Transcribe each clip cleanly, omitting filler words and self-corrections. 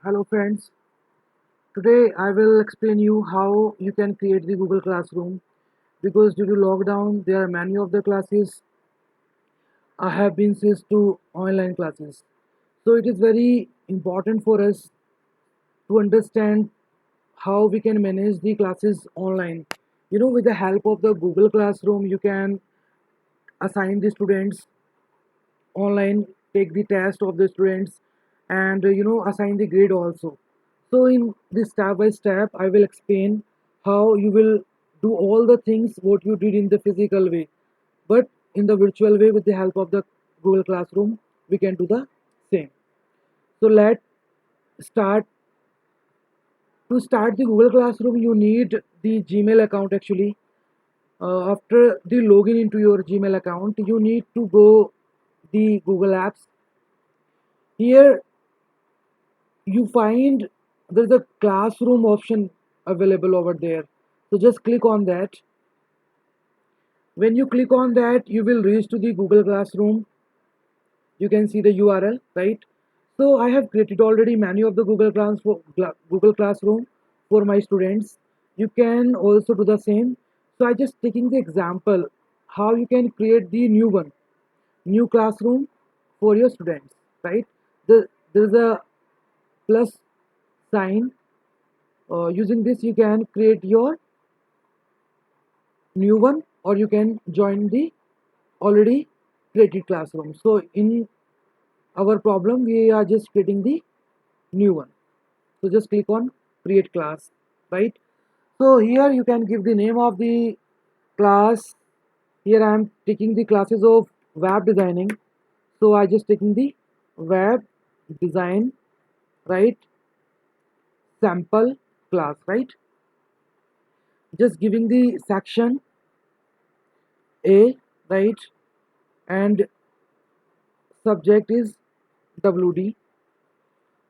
Hello friends, today I will explain you how you can create the Google Classroom because due to lockdown there are many of the classes have been switched to online classes. So it is very important for us to understand how we can manage the classes online. With the help of the Google Classroom you can assign the students online, take the test of the students, and assign the grade also. So in this step by step I will explain how you will do all the things what you did in the physical way, but in the virtual way with the help of the Google Classroom we can do the same. So let's start. To start the Google Classroom you need the Gmail account actually. After the login into your Gmail account you need to go the Google Apps. Here you find there's a classroom option available over there, so just click on that. When you click on that you will reach to the Google Classroom. You can see the URL, right? So I have created already many of the Google Classroom for my students. You can also do the same. So I just taking the example how you can create the new classroom for your students, right? There's a plus sign. Using this you can create your new one or you can join the already created classroom. So in our problem we are just creating the new one. So just click on create class, right? So here you can give the name of the class. Here I am taking the classes of web designing, so I just taking the web design, right? Sample class, right? Just giving the section A, right? And subject is WD.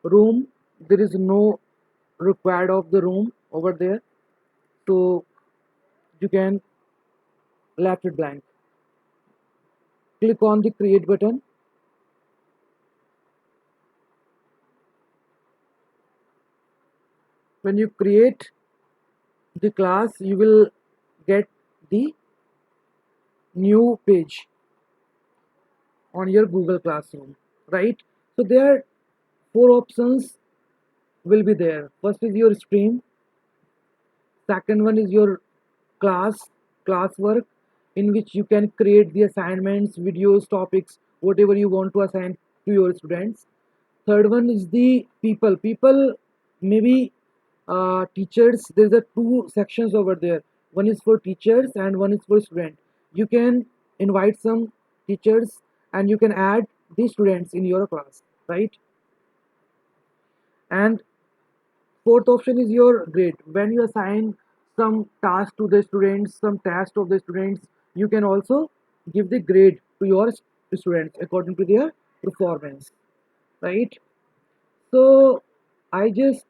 Room, there is no required of the room over there, so you can left it blank. Click on the create button. When you create the class you will get the new page on your Google Classroom, right? So there are four options will be there. First is your stream, second one is your classwork, in which you can create the assignments, videos, topics, whatever you want to assign to your students. Third one is the people, maybe teachers. There's a two sections over there. One is for teachers and one is for student. You can invite some teachers and you can add the students in your class, right? And fourth option is your grade. When you assign some task to the students, some task of the students, you can also give the grade to your students according to their performance, right? So I just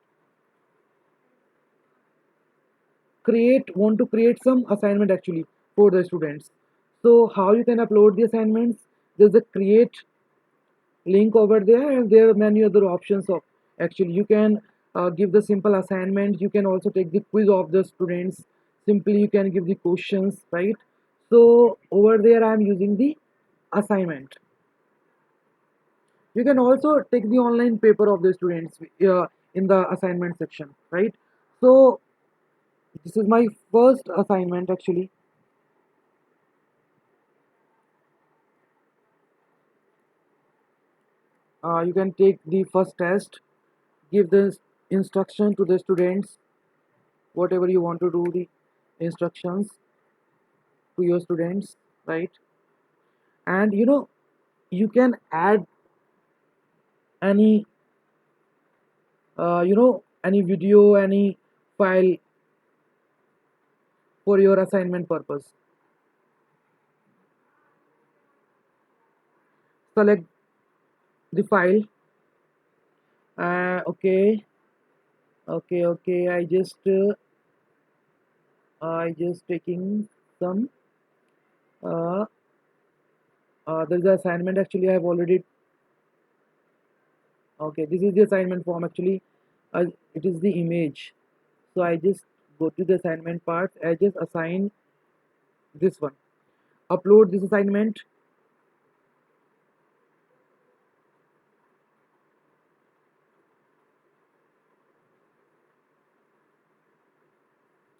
want to create some assignment actually for the students. So how you can upload the assignments? There's a create link over there and there are many other options of actually you can give the simple assignment. You can also take the quiz of the students. Simply you can give the questions, right? So over there I am using the assignment. You can also take the online paper of the students in the assignment section, right? So this is my first assignment actually. You can take the first test, give the instruction to the students, whatever you want to do the instructions to your students, right? And you can add any any video, any file for your assignment purpose. Select the file. Okay, okay, I just taking some uh, there's an assignment actually I have already Okay, this is the assignment form actually. It is the image. So I just go to the assignment part. I just assign this one. Upload this assignment.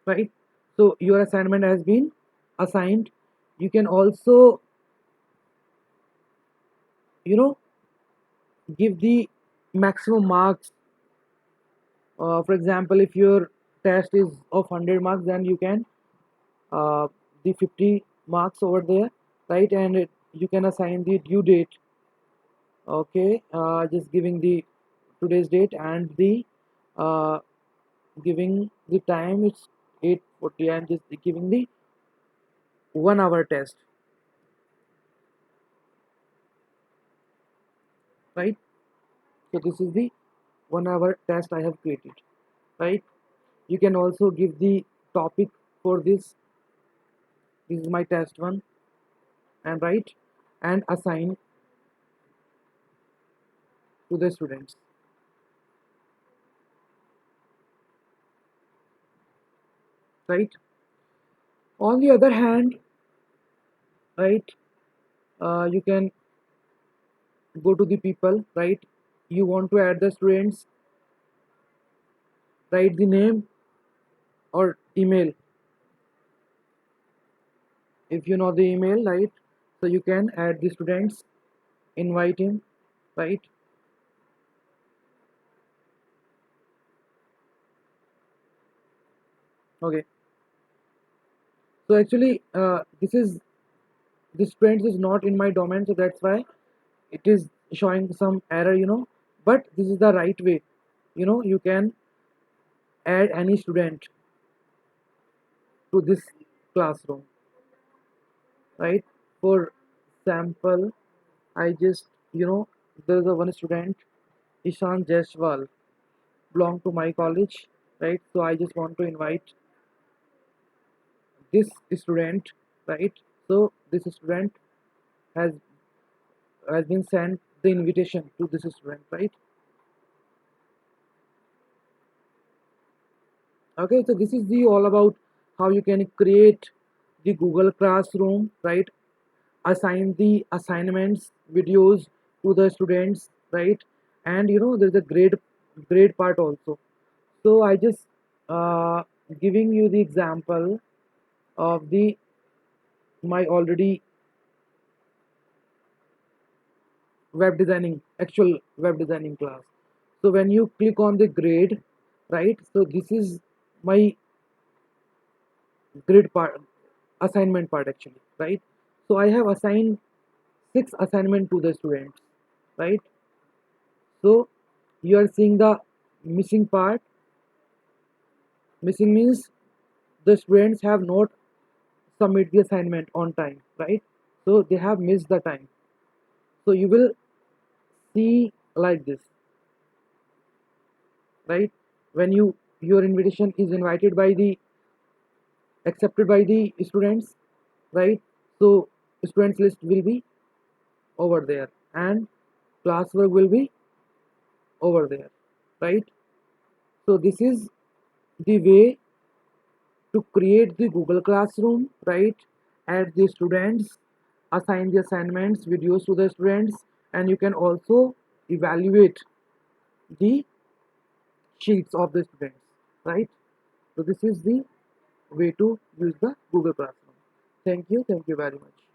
Right. So your assignment has been assigned. You can also, you know, give the maximum marks. For example, if your test is of 100 marks, then you can uh, the 50 marks over there, right? And you can assign the due date. Okay, just giving the today's date and the uh, giving the time. It's 8:40 and just giving the 1 hour test, right? So this is the 1 hour test I have created, right? You can also give the topic for this. This is my test one, and right, and assign to the students, right? On the other hand, right, you can go to the people, right? You want to add the students, write the name or email. If you know the email, right, so you can add the students, invite him, right? Okay, so actually this students is not in my domain, so that's why it is showing some error, but this is the right way. You can add any student to this classroom, right? For sample, I just, there's a one student, Ishan Jaiswal, belong to my college, right? So I just want to invite this student, right? So this student has has been sent the invitation to this student, right? Okay, so this is the all about how you can create the Google Classroom, right? Assign the assignments videos to the students, right? And there's a grade part also. So I just giving you the example of the my already actual web designing class. So when you click on the grade, right, so this is my grade part, assignment part actually, right? So I have assigned 6 assignment to the students, right? So you are seeing the missing part. Missing means the students have not submit the assignment on time, right? So they have missed the time. So you will see like this, right? When your invitation is invited by the accepted by the students, right? So students list will be over there and classwork will be over there, right? So this is the way to create the Google Classroom, right? Add the students, assign the assignments, videos to the students, and you can also evaluate the sheets of the students, right? So this is the way to use the Google Classroom. Thank you very much.